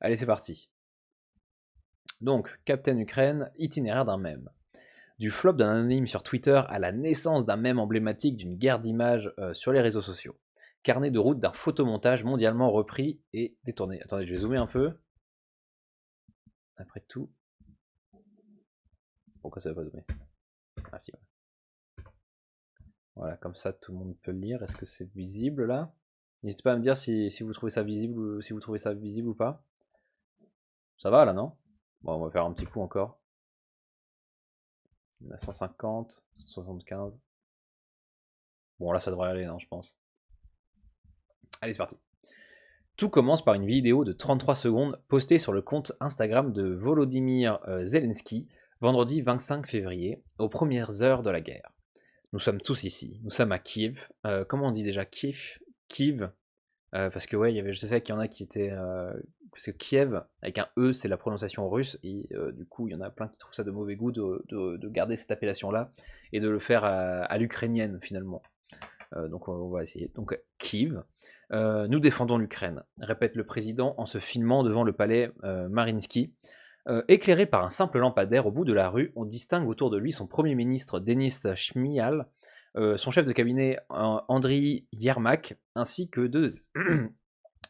Allez, c'est parti. Donc, Captain Ukraine, itinéraire d'un mème. Du flop d'un anonyme sur Twitter à la naissance d'un mème emblématique d'une guerre d'images sur les réseaux sociaux. Carnet de route d'un photomontage mondialement repris et détourné. Attendez, je vais zoomer un peu. Après tout. Pourquoi ça va pas zoomer? Ah si. Voilà, comme ça tout le monde peut le lire. Est-ce que c'est visible là? N'hésitez pas à me dire si vous trouvez ça visible ou si vous trouvez ça visible ou pas. Ça va là, non? Bon, on va faire un petit coup encore. On a 150, 175. Bon, là ça devrait aller, non, je pense. Allez, c'est parti. Tout commence par une vidéo de 33 secondes postée sur le compte Instagram de Volodymyr Zelensky vendredi 25 février, aux premières heures de la guerre. Nous sommes tous ici, nous sommes à Kiev. Comment on dit déjà Kiev? Kiev. Parce que ouais, je sais qu'il y en a qui étaient... parce que Kiev, avec un E, c'est la prononciation russe, et du coup, il y en a plein qui trouvent ça de mauvais goût de garder cette appellation-là, et de le faire à l'ukrainienne, finalement. Donc on va essayer. Donc Kiev. Nous défendons l'Ukraine, répète le président en se filmant devant le palais Mariinsky. Éclairé par un simple lampadaire au bout de la rue, on distingue autour de lui son premier ministre Denis Shmyhal, son chef de cabinet Andriy Yermak, ainsi que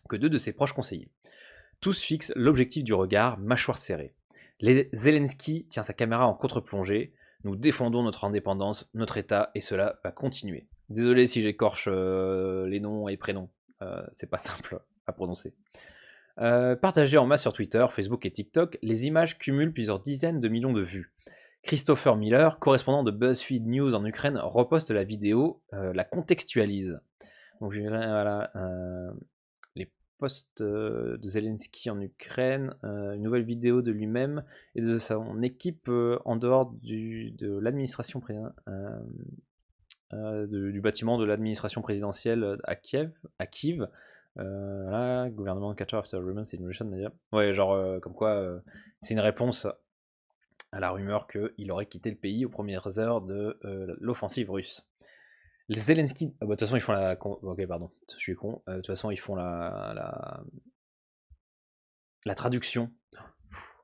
que deux de ses proches conseillers. Tous fixent l'objectif du regard, mâchoire serrée. Zelensky tient sa caméra en contre-plongée. Nous défendons notre indépendance, notre État, et cela va continuer. Désolé si j'écorche les noms et prénoms, c'est pas simple à prononcer. Partagées en masse sur Twitter, Facebook et TikTok, les images cumulent plusieurs dizaines de millions de vues. Christopher Miller, correspondant de BuzzFeed News en Ukraine, reposte la vidéo, la contextualise. Donc je dirais, voilà, les posts de Zelensky en Ukraine, une nouvelle vidéo de lui-même et de son équipe en dehors de l'administration du bâtiment de l'administration présidentielle à Kiev. Voilà, gouvernement catcher after rumors invasion media. Ouais, genre comme quoi c'est une réponse à la rumeur qu'il aurait quitté le pays aux premières heures de l'offensive russe. Les Zelensky, de toute façon ils font la, ok pardon, je suis con. De toute façon ils font la traduction.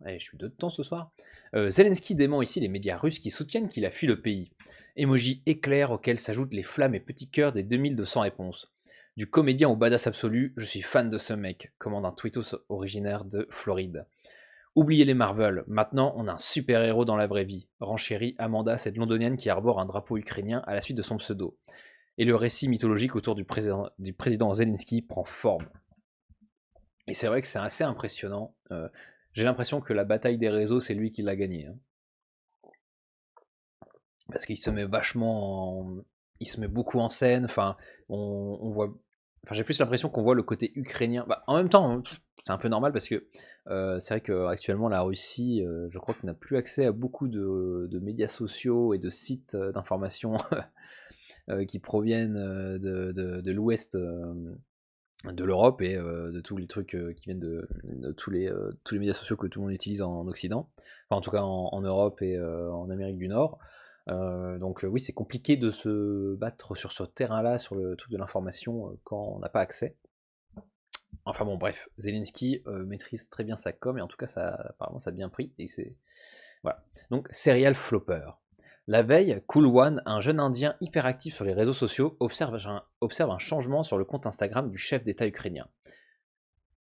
Allez, je suis dedans ce soir. Zelensky dément ici les médias russes qui soutiennent qu'il a fui le pays. Emoji éclair auquel s'ajoutent les flammes et petits cœurs des 2200 réponses. Du comédien au badass absolu, je suis fan de ce mec, commande un tweetos originaire de Floride. Oubliez les Marvel, maintenant on a un super-héros dans la vraie vie. Renchérit Amanda, cette londonienne qui arbore un drapeau ukrainien à la suite de son pseudo. Et le récit mythologique autour du président Zelensky prend forme. Et c'est vrai que c'est assez impressionnant. J'ai l'impression que la bataille des réseaux, c'est lui qui l'a gagnée. Hein. Parce qu'il se met il se met beaucoup en scène. Enfin, on voit. Enfin, j'ai plus l'impression qu'on voit le côté ukrainien. Bah, en même temps, c'est un peu normal parce que c'est vrai qu'actuellement la Russie, je crois qu'on n'a plus accès à beaucoup de médias sociaux et de sites d'information qui proviennent de l'Ouest de l'Europe et de tous les trucs qui viennent de tous les médias sociaux que tout le monde utilise en Occident, enfin en tout cas en Europe et en Amérique du Nord. Donc oui, c'est compliqué de se battre sur ce terrain-là, sur le truc de l'information, quand on n'a pas accès. Enfin bon, bref, Zelensky maîtrise très bien sa com et en tout cas, apparemment, ça a bien pris et c'est voilà. Donc serial flopper. La veille, Cool One, un jeune indien hyperactif sur les réseaux sociaux, observe un changement sur le compte Instagram du chef d'État ukrainien.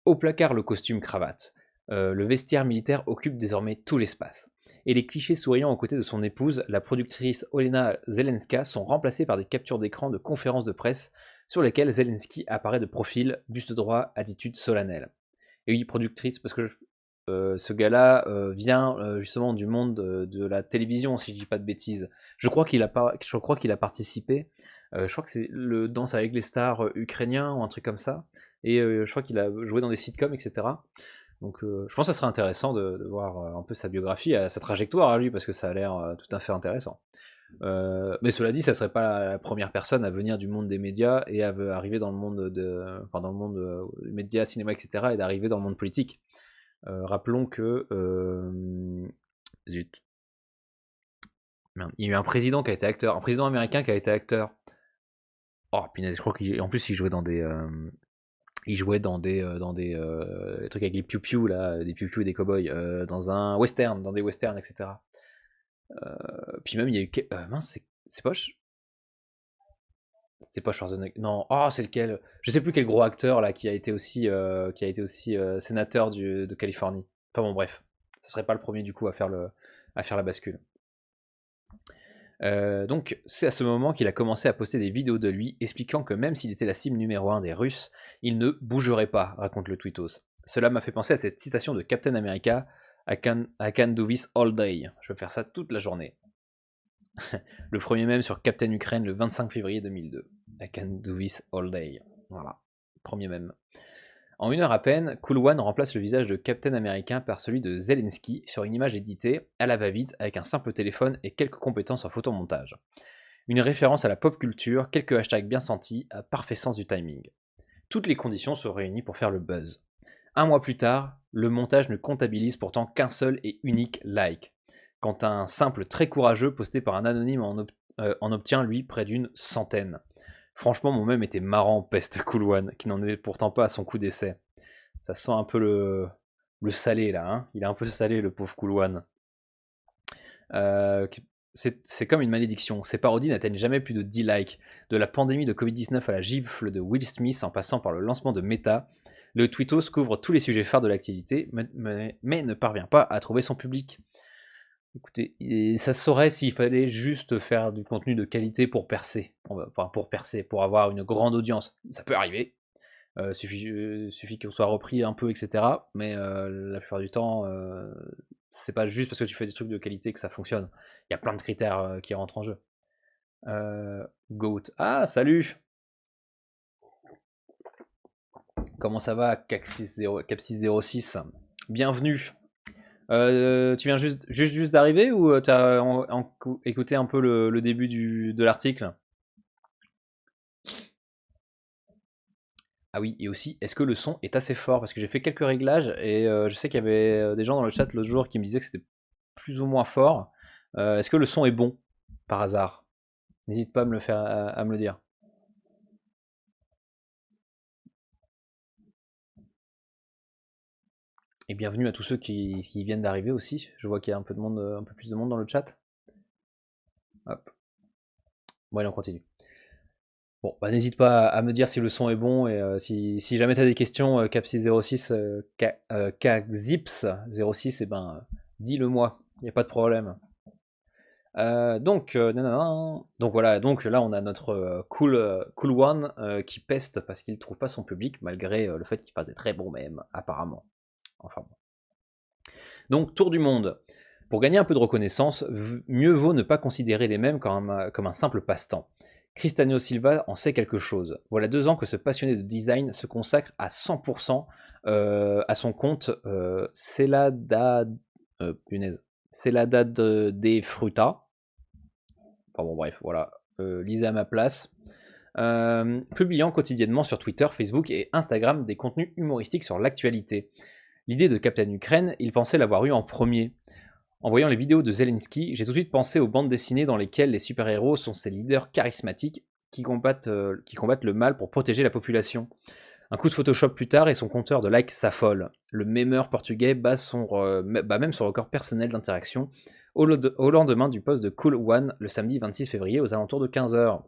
Au placard le costume cravate. Le vestiaire militaire occupe désormais tout l'espace. Et les clichés souriants aux côtés de son épouse, la productrice Olena Zelenska, sont remplacés par des captures d'écran de conférences de presse sur lesquelles Zelensky apparaît de profil, buste droit, attitude solennelle. Et oui, productrice, parce que ce gars-là vient justement du monde de la télévision, si je dis pas de bêtises. Je crois qu'il a participé. Je crois que c'est le Danse avec les stars ukrainien ou un truc comme ça. Et je crois qu'il a joué dans des sitcoms, etc. Donc je pense que ça serait intéressant de voir un peu sa biographie, sa trajectoire à lui, parce que ça a l'air tout à fait intéressant. Mais cela dit, ça serait pas la première personne à venir du monde des médias et à arriver dans le monde dans le monde médias, cinéma, etc. et d'arriver dans le monde politique. Rappelons que zut. Merde. Il y a eu un président qui a été acteur, un président américain qui a été acteur. Oh punaise, je crois qu'en plus il jouait dans des Il jouait dans des trucs avec les piou-piou, là, des piou-piou et des cow-boys, dans un western, dans des westerns, etc. Puis même, il y a eu. Mince, c'est pas. C'est pas Schwarzenegger. Non, oh, c'est lequel? Je sais plus quel gros acteur là qui a été aussi sénateur de Californie. Enfin bon, bref, ce serait pas le premier du coup à faire la bascule. Donc c'est à ce moment qu'il a commencé à poster des vidéos de lui expliquant que même s'il était la cible numéro 1 des Russes, il ne bougerait pas, raconte le tweetos. Cela m'a fait penser à cette citation de Captain America, I can do this all day. Je peux faire ça toute la journée. Le premier mème sur Captain Ukraine le 25 février 2002. I can do this all day. Voilà, premier mème. En une heure à peine, Cool One remplace le visage de Captain Américain par celui de Zelensky sur une image éditée à la va-vite avec un simple téléphone et quelques compétences en photomontage. Une référence à la pop culture, quelques hashtags bien sentis, à parfait sens du timing. Toutes les conditions sont réunies pour faire le buzz. Un mois plus tard, le montage ne comptabilise pourtant qu'un seul et unique like, quand un simple très courageux posté par un anonyme en obtient lui près d'une centaine. Franchement, mon mème était marrant, peste Cool One, qui n'en est pourtant pas à son coup d'essai. Ça sent un peu le salé là, hein. Il est un peu salé le pauvre Cool One. C'est comme une malédiction. Ces parodies n'atteignent jamais plus de 10 likes. De la pandémie de Covid-19 à la gifle de Will Smith en passant par le lancement de Meta, le Twittos couvre tous les sujets phares de l'activité, mais ne parvient pas à trouver son public. Écoutez, ça se saurait s'il fallait juste faire du contenu de qualité pour percer. Enfin, pour percer, pour avoir une grande audience. Ça peut arriver. Suffit qu'on soit repris un peu, etc. Mais la plupart du temps, c'est pas juste parce que tu fais des trucs de qualité que ça fonctionne. Il y a plein de critères qui rentrent en jeu. Goat. Ah, salut! Comment ça va, Cap606? Bienvenue. Tu viens juste d'arriver ou t'as écouté un peu le début de l'article? Ah oui, et aussi, est-ce que le son est assez fort? Parce que j'ai fait quelques réglages et je sais qu'il y avait des gens dans le chat l'autre jour qui me disaient que c'était plus ou moins fort. Est-ce que le son est bon, par hasard? N'hésite pas à me le faire, à me le dire. Et bienvenue à tous ceux qui viennent d'arriver aussi. Je vois qu'il y a un peu de monde, un peu plus de monde dans le chat. Hop. Bon, allez, on continue. Bon, bah, n'hésite pas à me dire si le son est bon et si jamais tu as des questions, Cap606, Kzips06, et ben dis-le moi, il n'y a pas de problème. Donc voilà, donc là on a notre cool one qui peste parce qu'il ne trouve pas son public malgré le fait qu'il fasse des très bons mèmes apparemment. Enfin bon. Donc tour du monde. Pour gagner un peu de reconnaissance, mieux vaut ne pas considérer les mèmes comme un simple passe-temps. Cristiano Silva en sait quelque chose. Voilà 2 ans que ce passionné de design se consacre à 100% à son compte Celada de Fruta. Enfin bon bref, voilà. Lisez à ma place. Publiant quotidiennement sur Twitter, Facebook et Instagram des contenus humoristiques sur l'actualité. L'idée de Captain Ukraine, il pensait l'avoir eu en premier. En voyant les vidéos de Zelensky, j'ai tout de suite pensé aux bandes dessinées dans lesquelles les super-héros sont ces leaders charismatiques qui combattent le mal pour protéger la population. Un coup de Photoshop plus tard et son compteur de likes s'affole. Le mémeur portugais bat même son record personnel d'interaction au lendemain du post de Cool One le samedi 26 février aux alentours de 15h.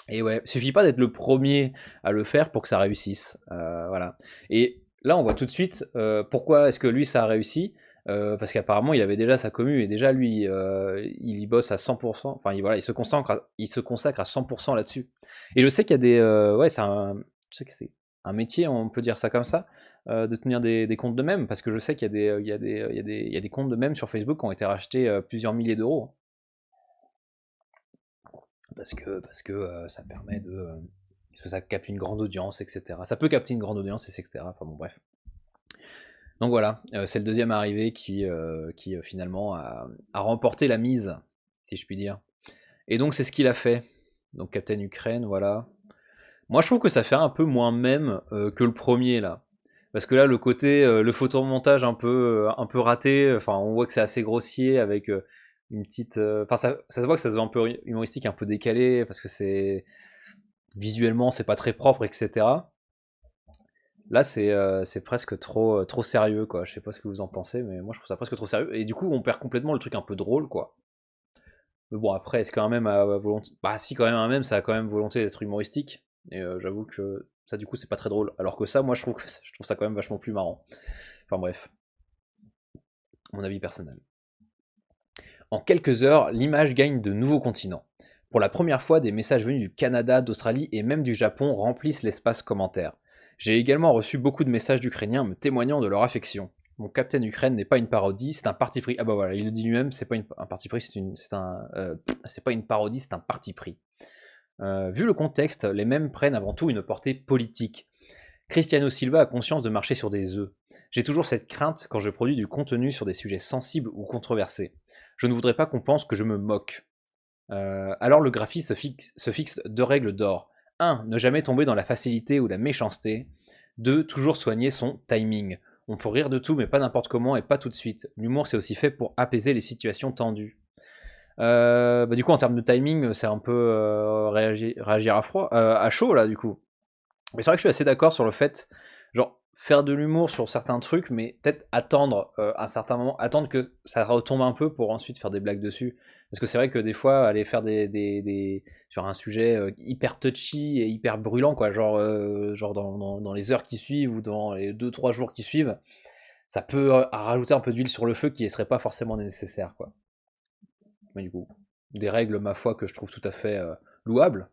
Et ouais, suffit pas d'être le premier à le faire pour que ça réussisse. Voilà. Et là, on voit tout de suite pourquoi est-ce que lui ça a réussi. Parce qu'apparemment, il avait déjà sa commu et déjà lui, il y bosse à 100%. Enfin, voilà, il se consacre à 100% là-dessus. Et je sais qu'il y a ouais, je sais que c'est un métier, on peut dire ça comme ça, de tenir des comptes de mèmes, parce que je sais qu'il y a des comptes de mèmes sur Facebook qui ont été rachetés plusieurs milliers d'euros. Parce que ça permet parce que ça capte une grande audience, etc. Ça peut capter une grande audience, etc. Enfin bon, bref. Donc voilà, c'est le deuxième arrivé qui finalement a remporté la mise, si je puis dire. Et donc c'est ce qu'il a fait. Donc Captain Ukraine, voilà. Moi je trouve que ça fait un peu moins même que le premier là. Parce que là le côté, le photomontage un peu raté, enfin on voit que c'est assez grossier avec une petite... Enfin ça se voit que ça se veut un peu humoristique, un peu décalé, parce que c'est... Visuellement c'est pas très propre, etc. Là, c'est presque trop sérieux, quoi. Je sais pas ce que vous en pensez, mais moi, je trouve ça presque trop sérieux. Et du coup, on perd complètement le truc un peu drôle, quoi. Mais bon, après, est-ce qu'un même a volonté... Bah si, quand même, un même, ça a quand même volonté d'être humoristique. Et j'avoue que ça, du coup, c'est pas très drôle. Alors que ça, moi, je trouve ça quand même vachement plus marrant. Enfin bref, mon avis personnel. En quelques heures, l'image gagne de nouveaux continents. Pour la première fois, des messages venus du Canada, d'Australie et même du Japon remplissent l'espace commentaire. J'ai également reçu beaucoup de messages d'Ukrainiens me témoignant de leur affection. Mon Captain Ukraine n'est pas une parodie, c'est un parti pris. Ah bah voilà, il le dit lui-même, c'est pas un parti pris, c'est pas une parodie, c'est un parti pris. Vu le contexte, les mêmes prennent avant tout une portée politique. Cristiano Silva a conscience de marcher sur des œufs. J'ai toujours cette crainte quand je produis du contenu sur des sujets sensibles ou controversés. Je ne voudrais pas qu'on pense que je me moque. Alors le graphiste se fixe deux règles d'or. 1. Ne jamais tomber dans la facilité ou la méchanceté. 2. Toujours soigner son timing. On peut rire de tout, mais pas n'importe comment et pas tout de suite. L'humour, c'est aussi fait pour apaiser les situations tendues. Du coup, en termes de timing, c'est un peu réagir à froid, à chaud là, du coup. Mais c'est vrai que je suis assez d'accord sur le fait, genre, faire de l'humour sur certains trucs, mais peut-être attendre un certain moment, attendre que ça retombe un peu pour ensuite faire des blagues dessus. Parce que c'est vrai que des fois, aller faire sur un sujet hyper touchy et hyper brûlant, quoi, genre dans les heures qui suivent ou dans les 2-3 jours qui suivent, ça peut rajouter un peu d'huile sur le feu qui ne serait pas forcément nécessaire, quoi. Mais du coup, des règles, ma foi, que je trouve tout à fait louables.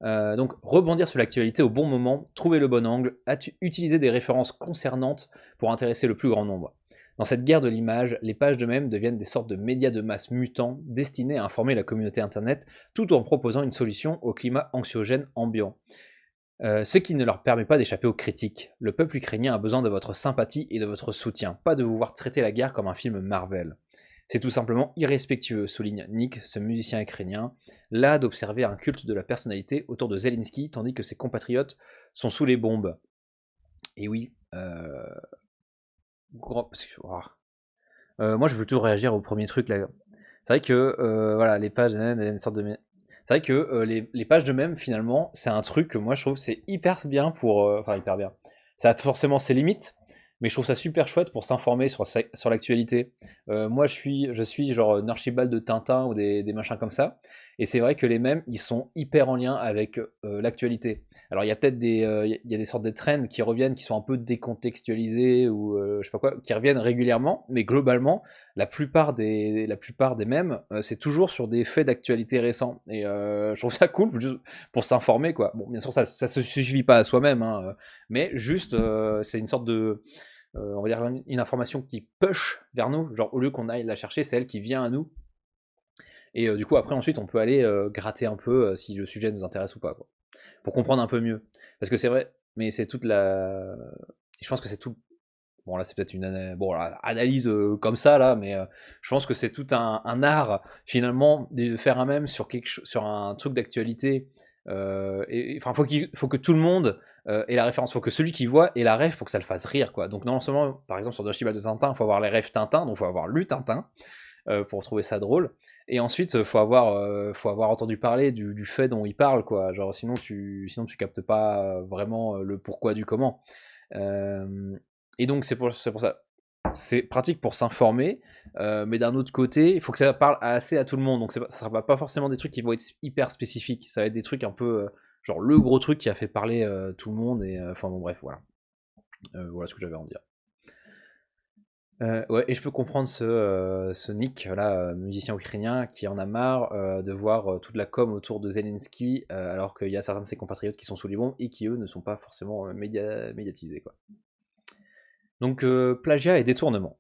Donc, rebondir sur l'actualité au bon moment, trouver le bon angle, utiliser des références concernantes pour intéresser le plus grand nombre. Dans cette guerre de l'image, les pages de mèmes deviennent des sortes de médias de masse mutants destinés à informer la communauté internet tout en proposant une solution au climat anxiogène ambiant. Ce qui ne leur permet pas d'échapper aux critiques. Le peuple ukrainien a besoin de votre sympathie et de votre soutien, pas de vous voir traiter la guerre comme un film Marvel. C'est tout simplement irrespectueux, souligne Nick, ce musicien ukrainien, là d'observer un culte de la personnalité autour de Zelensky, tandis que ses compatriotes sont sous les bombes. Et oui, moi je veux toujours réagir au premier truc là. C'est vrai que voilà, les pages, une sorte de. C'est vrai que les pages de mèmes, finalement, c'est un truc que moi je trouve c'est hyper bien pour. Enfin, hyper bien. Ça a forcément ses limites, mais je trouve ça super chouette pour s'informer sur l'actualité. Moi je suis genre Archibald de Tintin ou des machins comme ça. Et c'est vrai que les mèmes, ils sont hyper en lien avec l'actualité. Alors il y a peut-être il y a des sortes de trends qui reviennent, qui sont un peu décontextualisés ou je sais pas quoi, qui reviennent régulièrement, mais globalement, la plupart des mèmes, c'est toujours sur des faits d'actualité récents. Et je trouve ça cool juste pour s'informer, quoi. Bon, bien sûr, ça se suffit pas à soi-même, hein, mais juste, c'est une sorte de, on va dire, une information qui push vers nous. Genre, au lieu qu'on aille la chercher, c'est elle qui vient à nous. Et du coup, après, ensuite, on peut aller gratter un peu si le sujet nous intéresse ou pas, quoi, pour comprendre un peu mieux. Parce que c'est vrai, mais c'est toute la. Je pense que c'est tout. Bon, là, c'est peut-être une analyse comme ça, là, mais je pense que c'est tout un art, finalement, de faire un mème sur un truc d'actualité. Et enfin, faut que tout le monde ait la référence. Faut que celui qui voit ait la ref pour que ça le fasse rire, quoi. Donc, non seulement, par exemple, sur Doshiba de Tintin, il faut avoir les refs Tintin, donc il faut avoir lu Tintin pour trouver ça drôle. Et ensuite, faut avoir entendu parler du fait dont il parle, quoi. Genre, sinon tu captes pas vraiment le pourquoi du comment. Euh, et donc, c'est pour ça. C'est pratique pour s'informer, mais d'un autre côté, il faut que ça parle assez à tout le monde. Donc, ça sera pas forcément des trucs qui vont être hyper spécifiques. Ça va être des trucs un peu, genre le gros truc qui a fait parler tout le monde. Et enfin, bon, bref, voilà. Voilà ce que j'avais à en dire. Ouais, et je peux comprendre ce Nick, là, musicien ukrainien, qui en a marre de voir toute la com autour de Zelensky, alors qu'il y a certains de ses compatriotes qui sont sous les bombes et qui, eux, ne sont pas forcément médiatisés, quoi. Donc, plagiat et détournement.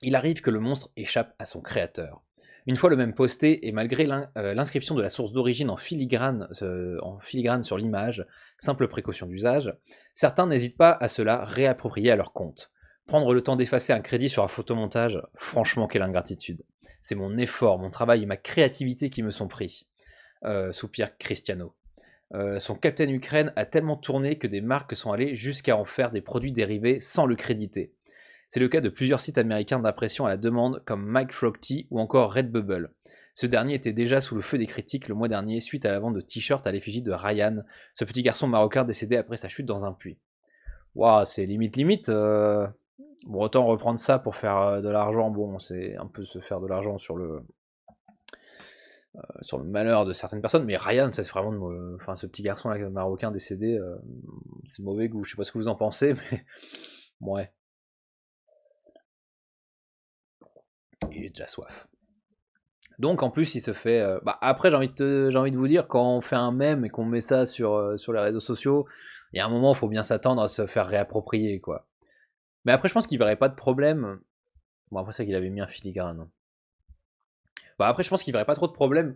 Il arrive que le monstre échappe à son créateur. Une fois le même posté, et malgré l'inscription de la source d'origine en filigrane sur l'image, simple précaution d'usage, certains n'hésitent pas à se la réapproprier à leur compte. Prendre le temps d'effacer un crédit sur un photomontage, franchement quelle ingratitude. C'est mon effort, mon travail et ma créativité qui me sont pris. Soupire Cristiano. Son Captain Ukraine a tellement tourné que des marques sont allées jusqu'à en faire des produits dérivés sans le créditer. C'est le cas de plusieurs sites américains d'impression à la demande comme Mike Frogty ou encore Redbubble. Ce dernier était déjà sous le feu des critiques le mois dernier suite à la vente de t-shirts à l'effigie de Ryan, ce petit garçon marocain décédé après sa chute dans un puits. Waouh, c'est limite. Bon, autant reprendre ça pour faire de l'argent, bon, c'est un peu se faire de l'argent sur le malheur de certaines personnes, mais Ryan, ça c'est vraiment, enfin, ce petit garçon là, marocain décédé, c'est mauvais goût. Je sais pas ce que vous en pensez, mais ouais, il est déjà soif. Donc en plus, il se fait. Bah, après, j'ai envie de vous dire, quand on fait un mème et qu'on met ça sur les réseaux sociaux, il y a un moment, il faut bien s'attendre à se faire réapproprier, quoi. Mais après, je pense qu'il verrait pas de problème. Bon, après, c'est qu'il avait mis un filigrane. Bah, après, je pense qu'il verrait pas trop de problème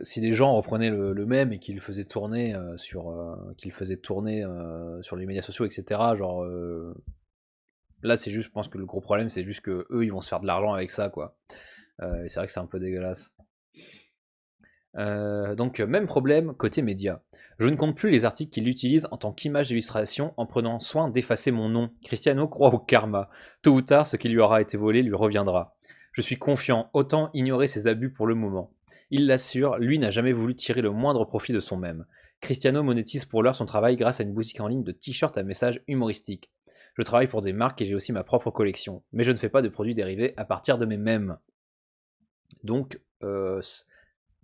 si des gens reprenaient le mème et qu'ils le faisaient tourner sur les médias sociaux, etc. Genre, là, c'est juste, je pense que le gros problème, c'est juste que eux, ils vont se faire de l'argent avec ça, quoi. Et c'est vrai que c'est un peu dégueulasse. Donc, même problème côté média. Je ne compte plus les articles qu'il utilise en tant qu'image d'illustration en prenant soin d'effacer mon nom. Cristiano croit au karma. Tôt ou tard, ce qui lui aura été volé lui reviendra. Je suis confiant, autant ignorer ses abus pour le moment. Il l'assure, lui n'a jamais voulu tirer le moindre profit de son mème. Cristiano monétise pour l'heure son travail grâce à une boutique en ligne de t-shirts à messages humoristiques. Je travaille pour des marques et j'ai aussi ma propre collection, mais je ne fais pas de produits dérivés à partir de mes mèmes. Donc,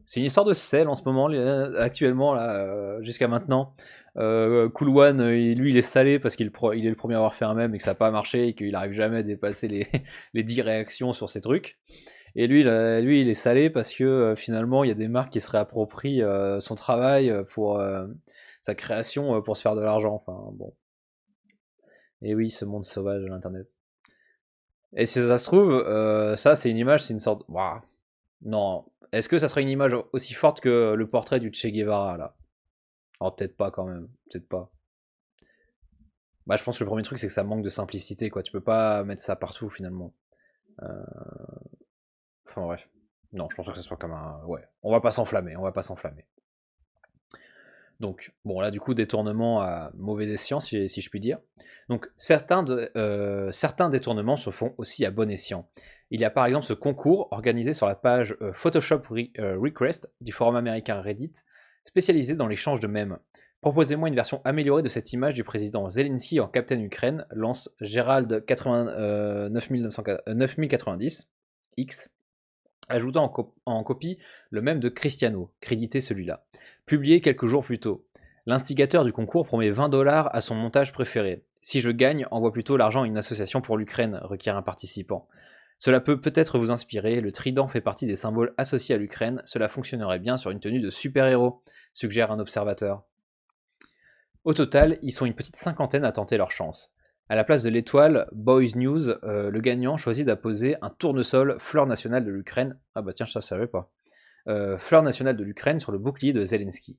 c'est une histoire de sel en ce moment, actuellement, là, jusqu'à maintenant. Cool One, lui, il est salé parce il est le premier à avoir fait un mème et que ça n'a pas marché et qu'il n'arrive jamais à dépasser les 10 réactions sur ses trucs. Et lui, il est salé parce que finalement, il y a des marques qui se réapproprient son travail pour sa création pour se faire de l'argent. Enfin, bon. Et oui, ce monde sauvage de l'internet. Et si ça se trouve, ça, c'est une image, c'est une sorte. Ouah, non. Est-ce que ça serait une image aussi forte que le portrait du Che Guevara, là? Oh, peut-être pas quand même. Peut-être pas. Bah, je pense que le premier truc, c'est que ça manque de simplicité, quoi. Tu peux pas mettre ça partout, finalement. Euh, Enfin, bref. Non, je pense que ça soit comme un. Ouais. On va pas s'enflammer. On va pas s'enflammer. Donc, bon, là, du coup, détournement à mauvais escient, si je puis dire. Donc, certains détournements se font aussi à bon escient. Il y a par exemple ce concours organisé sur la page Photoshop Request du forum américain Reddit, spécialisé dans l'échange de mèmes. Proposez-moi une version améliorée de cette image du président Zelensky en Captain Ukraine, lance Gérald 9090 X, ajoutant en copie le mème de Cristiano, crédité celui-là. Publié quelques jours plus tôt. L'instigateur du concours promet 20 $ à son montage préféré. Si je gagne, envoie plutôt l'argent à une association pour l'Ukraine, requiert un participant. Cela peut peut-être vous inspirer, le trident fait partie des symboles associés à l'Ukraine, cela fonctionnerait bien sur une tenue de super-héros, suggère un observateur. Au total, ils sont une petite cinquantaine à tenter leur chance. À la place de l'étoile Boys News, le gagnant choisit d'apposer un tournesol fleur nationale de l'Ukraine. Ah bah tiens, ça je savais pas. Fleur nationale de l'Ukraine sur le bouclier de Zelensky.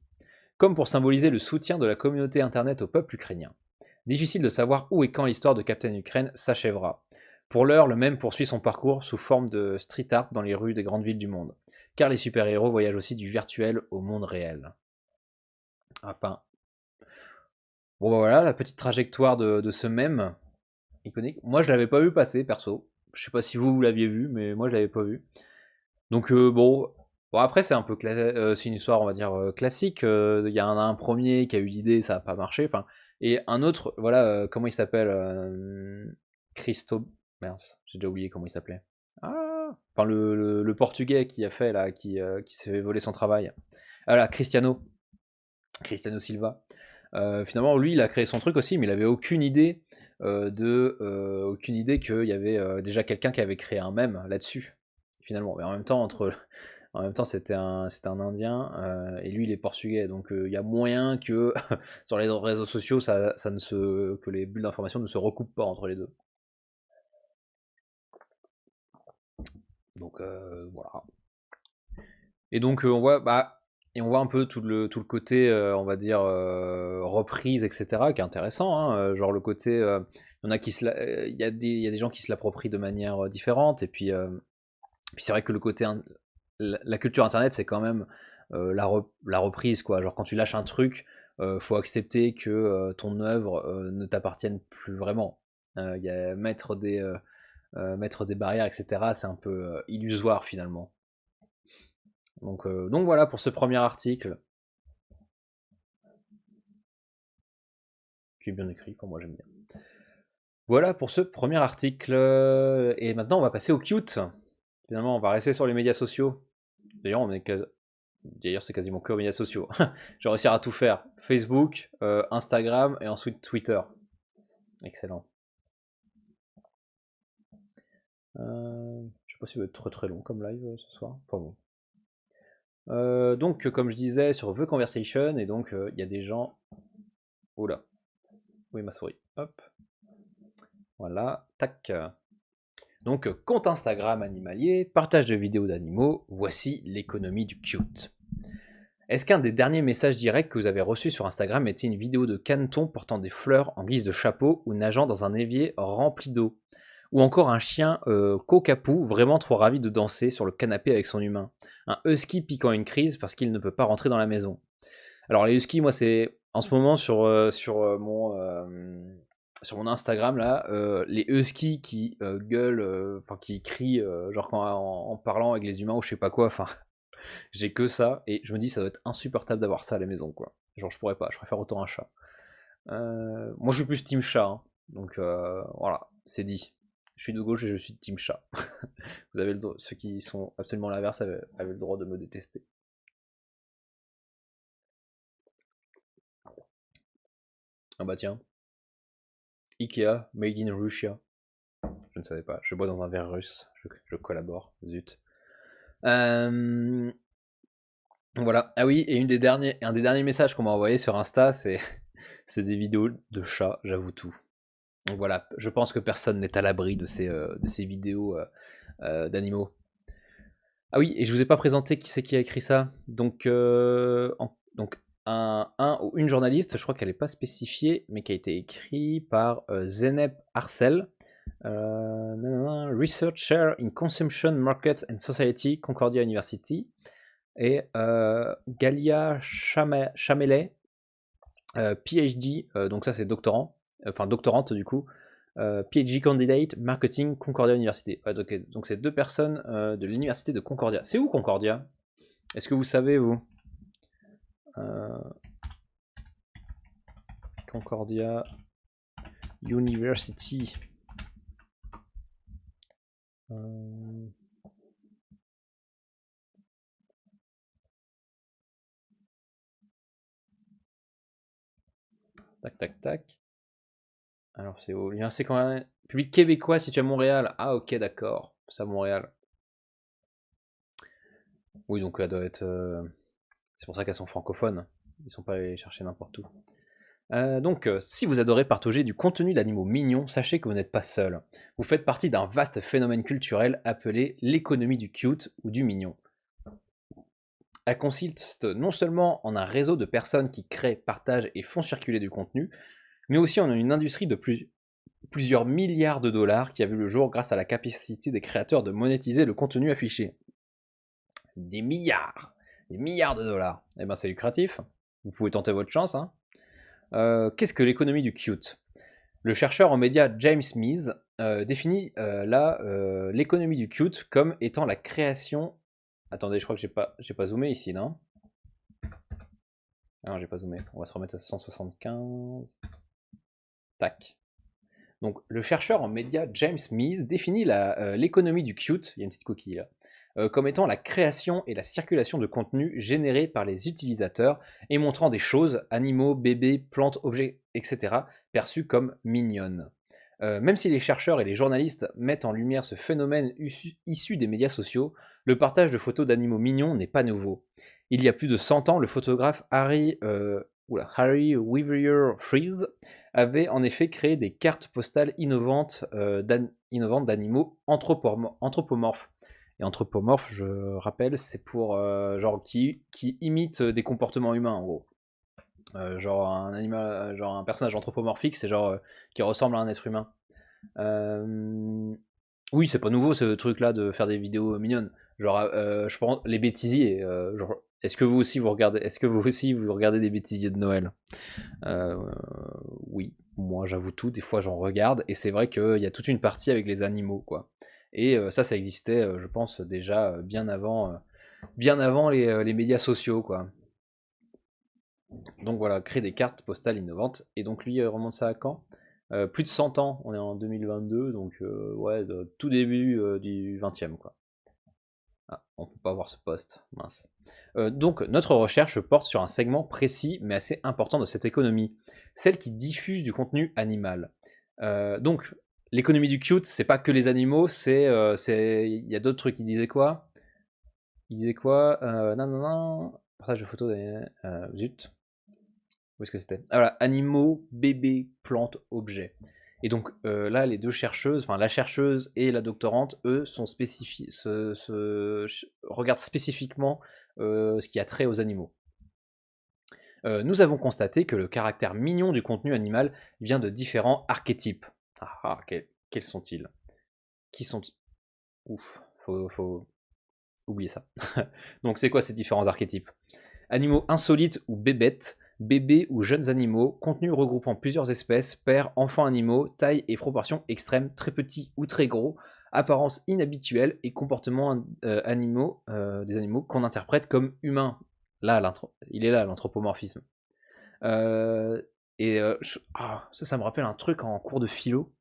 Comme pour symboliser le soutien de la communauté internet au peuple ukrainien. Difficile de savoir où et quand l'histoire de Captain Ukraine s'achèvera. Pour l'heure, le même poursuit son parcours sous forme de street art dans les rues des grandes villes du monde. Car les super-héros voyagent aussi du virtuel au monde réel. Enfin, bon bah voilà la petite trajectoire de ce mème iconique. Moi je l'avais pas vu passer perso. Je sais pas si vous l'aviez vu, mais moi je l'avais pas vu. Donc bon après c'est un peu c'est une histoire on va dire classique. Il y a un premier qui a eu l'idée, ça a pas marché. Enfin et un autre voilà comment il s'appelle Christo. Mince, j'ai déjà oublié comment il s'appelait. Ah, enfin le portugais qui a fait là, qui s'est fait voler son travail. Voilà, Cristiano Silva. Finalement, lui, il a créé son truc aussi, mais il avait aucune idée qu'il y avait déjà quelqu'un qui avait créé un mème là-dessus. Finalement, mais en même temps, c'était un Indien et lui, il est portugais, donc il y a moyen que sur les réseaux sociaux, que les bulles d'information ne se recoupent pas entre les deux. Donc voilà. Et donc on voit un peu tout le côté, on va dire, reprise, etc., qui est intéressant, hein, genre le côté, il y en a il y a des gens qui se l'approprient de manière différente, et puis c'est vrai que le côté, la culture internet, c'est quand même la reprise, quoi. Genre quand tu lâches un truc, faut accepter que ton œuvre ne t'appartienne plus vraiment. Mettre des barrières, etc., c'est un peu illusoire finalement. Donc voilà pour ce premier article. Qui est bien écrit, pour moi j'aime bien. Voilà pour ce premier article. Et maintenant on va passer au cute. Finalement on va rester sur les médias sociaux. D'ailleurs c'est quasiment que aux médias sociaux. Je vais réussir à tout faire. Facebook, Instagram et ensuite Twitter. Excellent. Je sais pas si ça va être très très long comme live ce soir. Enfin bon. Donc comme je disais sur The Conversation, et donc il y a des gens. Oula. Oui ma souris. Hop. Voilà. Tac. Donc compte Instagram animalier, partage de vidéos d'animaux, voici l'économie du cute. Est-ce qu'un des derniers messages directs que vous avez reçus sur Instagram était une vidéo de caneton portant des fleurs en guise de chapeau ou nageant dans un évier rempli d'eau? Ou encore un chien coquapou vraiment trop ravi de danser sur le canapé avec son humain? Un husky piquant une crise parce qu'il ne peut pas rentrer dans la maison? Alors les huskies, moi c'est en ce moment sur mon Instagram là, les huskies qui gueulent, enfin qui crient, genre en parlant avec les humains ou je sais pas quoi, enfin j'ai que ça et je me dis ça doit être insupportable d'avoir ça à la maison quoi. Genre je pourrais pas, je préfère autant un chat. Moi je suis plus team chat, hein. Donc voilà, c'est dit. Je suis de gauche et je suis team chat. Vous avez le droit, ceux qui sont absolument l'inverse avaient le droit de me détester. Ah bah tiens, Ikea, made in Russia. Je ne savais pas, je bois dans un verre russe, je collabore, zut. Voilà, ah oui, et un des derniers messages qu'on m'a envoyé sur Insta, c'est des vidéos de chats, j'avoue tout. Donc voilà, je pense que personne n'est à l'abri de ces vidéos d'animaux. Ah oui, et je vous ai pas présenté qui c'est qui a écrit ça. Donc, un ou une journaliste, je crois qu'elle n'est pas spécifiée, mais qui a été écrit par Zeynep Arcel, Researcher in Consumption Markets and Society, Concordia University, et Galia Chamelet, PhD, donc ça c'est doctorant, enfin doctorante du coup, PhD Candidate Marketing Concordia University. Donc c'est deux personnes de l'université de Concordia. C'est où Concordia? Est-ce que vous savez vous? Concordia University. Tac tac tac. Alors c'est où? L'université public québécois situé à Montréal. Ah ok d'accord, c'est à Montréal. Oui donc elle doit être. C'est pour ça qu'elles sont francophones. Ils sont pas allés chercher n'importe où. Donc, si vous adorez partager du contenu d'animaux mignons, sachez que vous n'êtes pas seul. Vous faites partie d'un vaste phénomène culturel appelé l'économie du cute ou du mignon. Elle consiste non seulement en un réseau de personnes qui créent, partagent et font circuler du contenu, mais aussi en une industrie de plusieurs milliards de dollars qui a vu le jour grâce à la capacité des créateurs de monétiser le contenu affiché. Des milliards de dollars. Eh ben c'est lucratif. Vous pouvez tenter votre chance, hein. Qu'est-ce que l'économie du cute? Le chercheur en médias James Mees définit l'économie du cute comme étant la création. Attendez, je crois que j'ai pas zoomé ici, non? Ah non, j'ai pas zoomé. On va se remettre à 175. Tac. Donc, le chercheur en médias James Mees définit l'économie du cute, il y a une petite coquille là, comme étant la création et la circulation de contenu générés par les utilisateurs et montrant des choses, animaux, bébés, plantes, objets, etc., perçus comme mignonnes. Même si les chercheurs et les journalistes mettent en lumière ce phénomène issu des médias sociaux, le partage de photos d'animaux mignons n'est pas nouveau. Il y a plus de 100 ans, le photographe Harry Weaver Fries avait en effet créé des cartes postales innovantes d'animaux anthropomorphes. Et anthropomorphe, je rappelle, c'est pour genre qui imite des comportements humains en gros. Genre un animal, genre un personnage anthropomorphique, c'est genre qui ressemble à un être humain. Oui, c'est pas nouveau ce truc-là de faire des vidéos mignonnes. Genre, je pense les bêtisiers. Genre, est-ce que vous aussi vous regardez des bêtisiers de Noël? Oui, moi j'avoue tout. Des fois j'en regarde et c'est vrai qu'il y a toute une partie avec les animaux, quoi. Et ça existait, je pense déjà bien avant bien avant les médias sociaux, quoi. Donc voilà, créer des cartes postales innovantes. Et donc lui remonte ça à quand? Plus de 100 ans, on est en 2022, donc ouais, tout début du 20e, quoi. Ah, on peut pas voir ce poste, mince. Donc notre recherche porte sur un segment précis mais assez important de cette économie, celle qui diffuse du contenu animal. Donc l'économie du cute, c'est pas que les animaux, il y a d'autres trucs. Il disait quoi Non, non, non. Partage de photos. Zut. Où est-ce que c'était? Ah, voilà, animaux, bébés, plantes, objets. Et donc là, les deux chercheuses, enfin la chercheuse et la doctorante, eux, regardent spécifiquement ce qui a trait aux animaux. Nous avons constaté que le caractère mignon du contenu animal vient de différents archétypes. Quels sont-ils? Qui sont... Ouf, faut oublier ça. Donc c'est quoi ces différents archétypes? Animaux insolites ou bébêtes, bébés ou jeunes animaux, contenu regroupant plusieurs espèces, pères, enfants animaux, taille et proportions extrêmes, très petits ou très gros, apparence inhabituelle et comportements des animaux qu'on interprète comme humains. Là, il est là l'anthropomorphisme. Ça me rappelle un truc en cours de philo.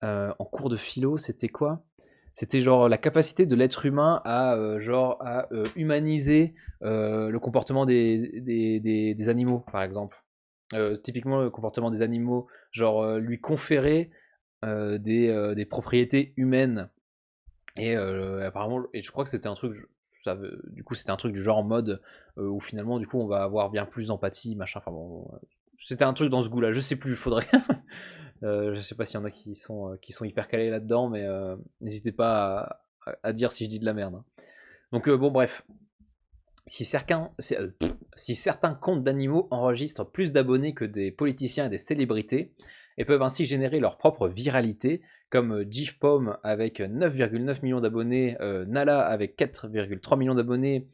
En cours de philo, c'était quoi? C'était genre la capacité de l'être humain à humaniser le comportement des animaux, par exemple. Typiquement, le comportement des animaux, lui conférer des propriétés humaines. Et apparemment, et je crois que c'était un truc, du coup, c'était un truc du genre en mode où finalement, du coup, on va avoir bien plus d'empathie, machin. Enfin bon, c'était un truc dans ce goût-là. Je sais plus, il faudrait. Je sais pas s'il y en a qui sont hyper calés là-dedans, mais n'hésitez pas à dire si je dis de la merde, hein. Donc bon, bref. Si certains comptes d'animaux enregistrent plus d'abonnés que des politiciens et des célébrités, et peuvent ainsi générer leur propre viralité, comme GIFPOM avec 9,9 millions d'abonnés, Nala avec 4,3 millions d'abonnés,